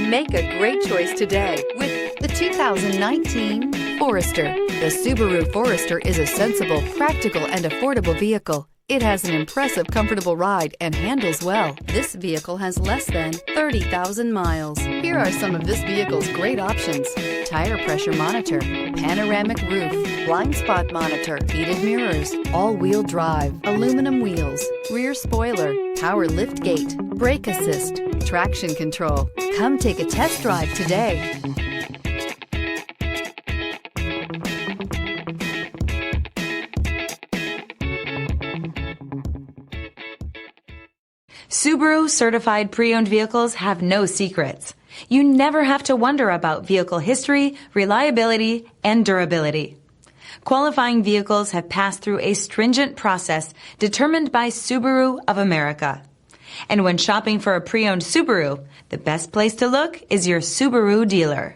Make a great choice today with the 2019 Forester. The Subaru Forester is a sensible, practical, and affordable vehicle. It has an impressive, comfortable ride and handles well. This vehicle has less than 30,000 miles. Here are some of this vehicle's great options: tire pressure monitor, panoramic roof, blind spot monitor, heated mirrors, all-wheel drive, aluminum wheels, rear spoiler, power lift gate, brake assist, traction control. Come take a test drive today. Subaru certified pre-owned vehicles have no secrets. You never have to wonder about vehicle history, reliability, and durability. Qualifying vehicles have passed through a stringent process determined by Subaru of America. And when shopping for a pre-owned Subaru, the best place to look is your Subaru dealer.